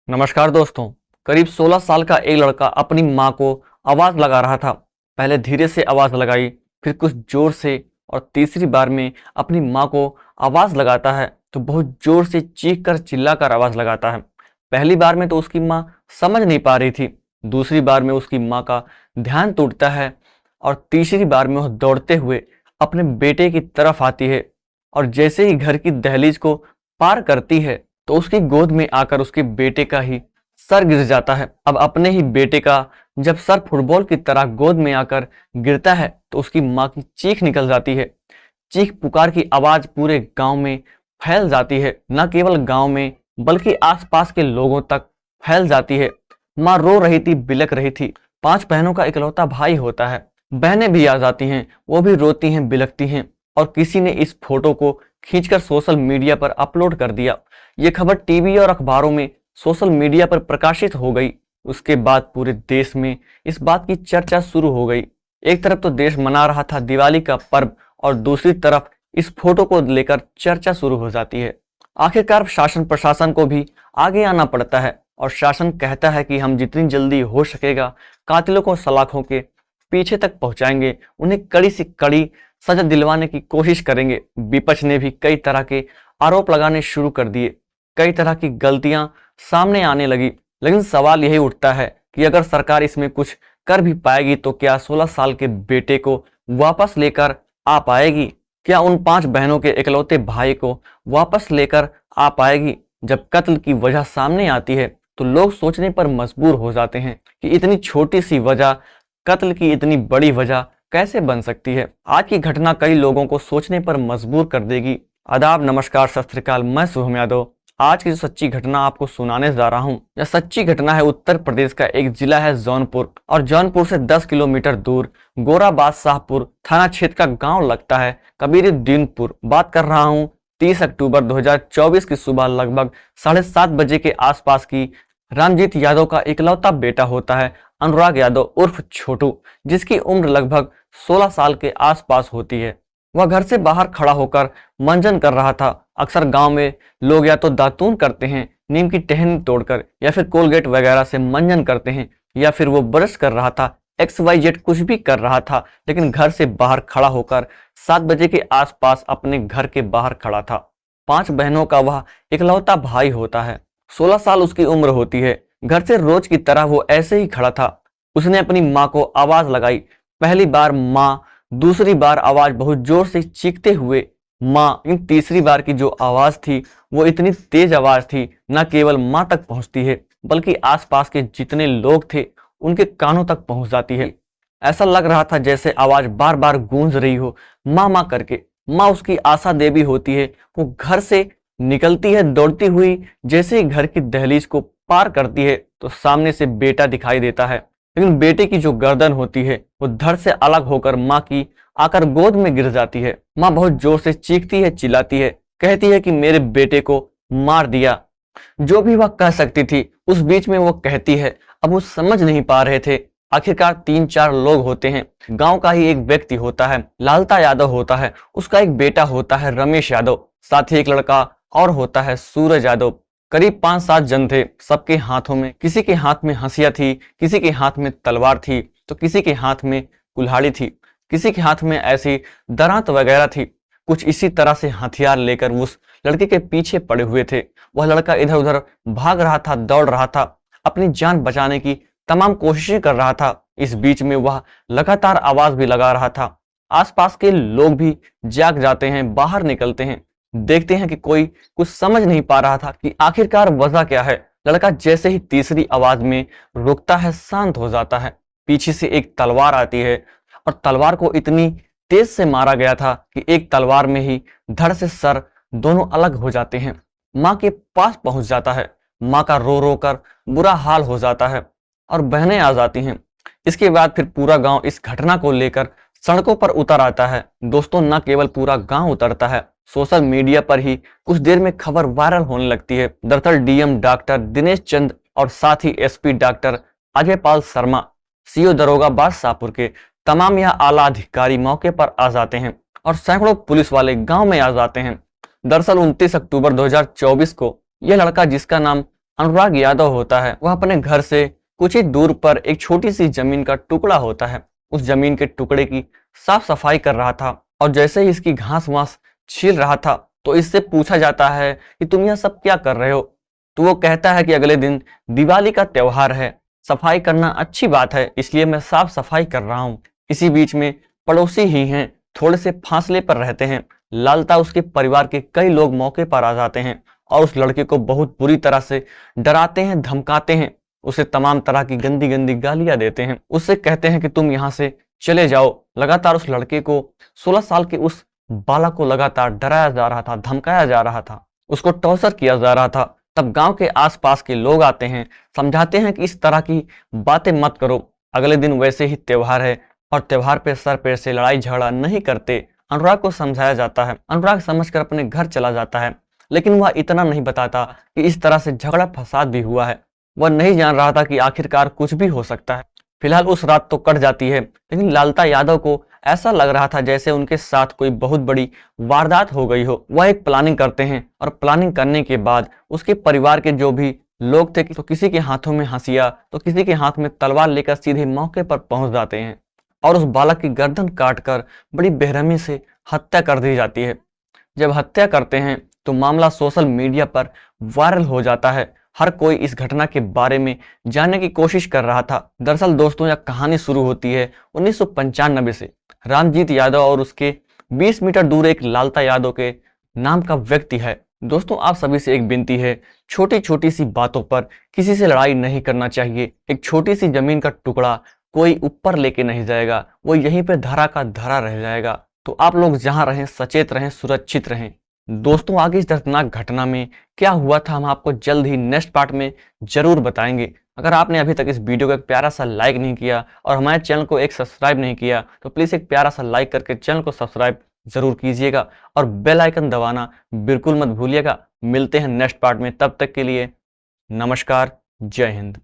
नमस्कार दोस्तों। करीब 16 साल का एक लड़का अपनी माँ को आवाज लगा रहा था। पहले धीरे से आवाज लगाई, फिर कुछ जोर से, और तीसरी बार में अपनी माँ को आवाज लगाता है तो बहुत जोर से चीख कर चिल्लाकर आवाज लगाता है। पहली बार में तो उसकी माँ समझ नहीं पा रही थी। दूसरी बार में उसकी माँ का ध्यान टूटता है और तीसरी बार में वह दौड़ते हुए अपने बेटे की तरफ आती है और जैसे ही घर की दहलीज को पार करती है तो उसकी गोद में आकर उसके बेटे का ही सर गिर जाता है। अब अपने ही बेटे का जब सर फुटबॉल की तरह गोद में आकर गिरता है तो उसकी माँ की चीख निकल जाती है। चीख पुकार की आवाज पूरे गांव में फैल जाती है, न केवल गांव में बल्कि आसपास के लोगों तक फैल जाती है। माँ रो रही थी, बिलख रही थी। 5 बहनों का इकलौता भाई होता है। बहनें भी आ जाती हैं, वो भी रोती हैं, बिलखती हैं। और किसी ने इस फोटो को खींचकर सोशल मीडिया पर अपलोड कर दिया। ये खबर टीवी और अखबारों में, सोशल मीडिया पर प्रकाशित हो गई। उसके बाद पूरे देश में इस बात की चर्चा शुरू हो गई। एक तरफ तो देश मना रहा था दिवाली का पर्व और दूसरी तरफ इस फोटो को लेकर चर्चा शुरू हो जाती है। आखिरकार शासन प्रशासन को भी आगे आना पड़ता है और शासन कहता है कि हम जितनी जल्दी हो सकेगा कातिलों को सलाखों के पीछे तक पहुंचाएंगे, उन्हें कड़ी से कड़ी सजा दिलवाने की कोशिश करेंगे। विपक्ष ने भी कई तरह के आरोप लगाने शुरू कर दिए, कई तरह की गलतियां सामने आने लगी। लेकिन सवाल यही उठता है कि अगर सरकार इसमें कुछ कर भी पाएगी तो क्या 16 साल के बेटे को वापस लेकर आ पाएगी? क्या उन 5 बहनों के इकलौते भाई को वापस लेकर आ पाएगी? जब कत्ल की वजह सामने आती है तो लोग सोचने पर मजबूर हो जाते हैं कि इतनी छोटी सी वजह कत्ल की इतनी बड़ी वजह कैसे बन सकती है। आज की घटना कई लोगों को सोचने पर मजबूर कर देगी। आदाब, नमस्कार, सत श्री अकाल। मैं शुभम यादव आज की जो सच्ची घटना आपको सुनाने जा रहा हूँ। यह सच्ची घटना है उत्तर प्रदेश का एक जिला है जौनपुर, और जौनपुर से 10 किलोमीटर दूर गोराबाद शाहपुर थाना क्षेत्र का गांव लगता है कबीरुद्दीनपुर। बात कर रहा हूँ 30 अक्टूबर 2024 की सुबह लगभग 7:30 बजे के आसपास की। रामजीत यादव का इकलौता बेटा होता है अनुराग यादव उर्फ छोटू, जिसकी उम्र लगभग 16 साल के आसपास होती है। वह घर से बाहर खड़ा होकर मंजन कर रहा था। अक्सर गांव में लोग या तो दातून करते हैं नीम की टहनी तोड़कर, या फिर कोलगेट वगैरह से मंजन करते हैं, या फिर वो ब्रश कर रहा था, XYZ कुछ भी कर रहा था। लेकिन घर से बाहर खड़ा होकर 7 बजे के आसपास अपने घर के बाहर खड़ा था। 5 बहनों का वह इकलौता भाई होता है। 16 साल उसकी उम्र होती है। घर से रोज की तरह वो ऐसे ही खड़ा था। उसने अपनी माँ को आवाज लगाई। पहली बार माँ, दूसरी बार आवाज बहुत जोर से चीखते हुए माँ। इन तीसरी बार की जो आवाज थी वो इतनी तेज आवाज थी, न केवल माँ तक पहुंचती है बल्कि आसपास के जितने लोग थे उनके कानों तक पहुंच जाती है। ऐसा लग रहा था जैसे आवाज बार बार गूंज रही हो, माँ माँ करके। माँ उसकी आशा देवी होती है। वो घर से निकलती है दौड़ती हुई। जैसे ही घर की दहलीज को पार करती है तो सामने से बेटा दिखाई देता है। लेकिन बेटे की जो गर्दन होती है वो धड़ से अलग होकर माँ की आकर गोद में गिर जाती है। माँ बहुत जोर से चीखती है, चिल्लाती है, कहती है कि मेरे बेटे को मार दिया। जो भी वह कह सकती थी उस बीच में वो कहती है। अब वो समझ नहीं पा रहे थे। आखिरकार 3-4 लोग होते हैं। गांव का ही एक व्यक्ति होता है, लालता यादव होता है। उसका एक बेटा होता है रमेश यादव, साथ ही एक लड़का और होता है सूरज यादव। करीब 5-7 जन थे। सबके हाथों में, किसी के हाथ में हंसिया थी, किसी के हाथ में तलवार थी, तो किसी के हाथ में कुल्हाड़ी थी, किसी के हाथ में ऐसी दरांत वगैरह थी। कुछ इसी तरह से हथियार लेकर उस लड़के के पीछे पड़े हुए थे। वह लड़का इधर उधर भाग रहा था, दौड़ रहा था, अपनी जान बचाने की तमाम कोशिशें कर रहा था। इस बीच में वह लगातार आवाज भी लगा रहा था। आसपास के लोग भी जाग जाते हैं, बाहर निकलते हैं, देखते हैं कि कोई कुछ समझ नहीं पा रहा था कि आखिरकार वजह क्या है। लड़का जैसे ही तीसरी आवाज में रुकता है, शांत हो जाता है। पीछे से एक तलवार आती है और तलवार को इतनी तेज से मारा गया था कि एक तलवार में ही धड़ से सर दोनों अलग हो जाते हैं। माँ के पास पहुंच जाता है। माँ का रो रो कर बुरा हाल हो जाता है और बहनें आ जाती हैं। इसके बाद फिर पूरा गांव इस घटना को लेकर सड़कों पर उतर आता है। दोस्तों, न केवल पूरा गांव उतरता है, सोशल मीडिया पर ही कुछ देर में खबर वायरल होने लगती है। दरअसल डीएम डॉक्टर दिनेश चंद और साथ ही SP doctor Ajay Pal Sharma, CO दरोगा बादशाहपुर के तमाम यह आला अधिकारी मौके पर आ जाते हैं और सैकड़ों पुलिस वाले गांव में आ जाते हैं। दरअसल 29 अक्टूबर 2024 को यह लड़का, जिसका नाम अनुराग यादव होता है वह अपने घर से कुछ ही दूर पर एक छोटी सी जमीन का टुकड़ा होता है। उस जमीन के टुकड़े की साफ सफाई कर रहा था और जैसे ही इसकी घास वास छील रहा था तो इससे पूछा जाता है कि तुम यह सब क्या कर रहे हो। तो वो कहता है कि अगले दिन दिवाली का त्योहार है, सफाई करना अच्छी बात है, इसलिए मैं साफ सफाई कर रहा हूँ। इसी बीच में पड़ोसी ही हैं, थोड़े से फासले पर रहते हैं। लालता उसके परिवार के कई लोग मौके पर आ जाते हैं और उस लड़के को बहुत बुरी तरह से डराते हैं, धमकाते हैं, उसे तमाम तरह की गंदी गंदी गालियां देते हैं, उससे कहते हैं कि तुम यहाँ से चले जाओ। लगातार उस लड़के को 16 साल के उस बालक को लगातार डराया जा रहा था, धमकाया जा रहा था, उसको टॉर्चर किया जा रहा था। तब गांव के आसपास के लोग आते हैं, समझाते हैं कि इस तरह की बातें मत करो, अगले दिन वैसे ही त्योहार है और त्योहार पे सर पैर से लड़ाई झगड़ा नहीं करते। अनुराग को समझाया जाता है, अनुराग समझकर अपने घर चला जाता है, लेकिन वह इतना नहीं बताता कि इस तरह से झगड़ा फसाद भी हुआ है। वह नहीं जान रहा था कि आखिरकार कुछ भी हो सकता है। फिलहाल उस रात तो कट जाती है, लेकिन लालता यादव को ऐसा लग रहा था जैसे उनके साथ कोई बहुत बड़ी वारदात हो गई हो। वह एक प्लानिंग करते हैं और प्लानिंग करने के बाद उसके परिवार के जो भी लोग थे, तो किसी के हाथों में हंसिया तो किसी के हाथ में तलवार लेकर सीधे मौके पर पहुंच जाते हैं और उस बालक की गर्दन काटकर बड़ी बेरहमी से हत्या कर दी जाती है। जब हत्या करते हैं तो मामला सोशल मीडिया पर वायरल हो जाता है। हर कोई इस घटना के बारे में जानने की कोशिश कर रहा था। दरअसल दोस्तों यह कहानी शुरू होती है 1995 से। रामजीत यादव और उसके 20 मीटर दूर एक लालता यादव के नाम का व्यक्ति है। दोस्तों आप सभी से एक विनती है, छोटी छोटी सी बातों पर किसी से लड़ाई नहीं करना चाहिए। एक छोटी सी जमीन का टुकड़ा कोई ऊपर लेके नहीं जाएगा, वो यहीं पे धरा का धरा रह जाएगा। तो आप लोग जहां रहें सचेत रहें, सुरक्षित रहें। दोस्तों आगे इस दर्दनाक घटना में क्या हुआ था हम आपको जल्द ही नेक्स्ट पार्ट में जरूर बताएंगे। अगर आपने अभी तक इस वीडियो को एक प्यारा सा लाइक नहीं किया और हमारे चैनल को एक सब्सक्राइब नहीं किया तो प्लीज़ एक प्यारा सा लाइक करके चैनल को सब्सक्राइब जरूर कीजिएगा और बेल आइकन दबाना बिल्कुल मत भूलिएगा। मिलते हैं नेक्स्ट पार्ट में, तब तक के लिए नमस्कार, जय हिंद।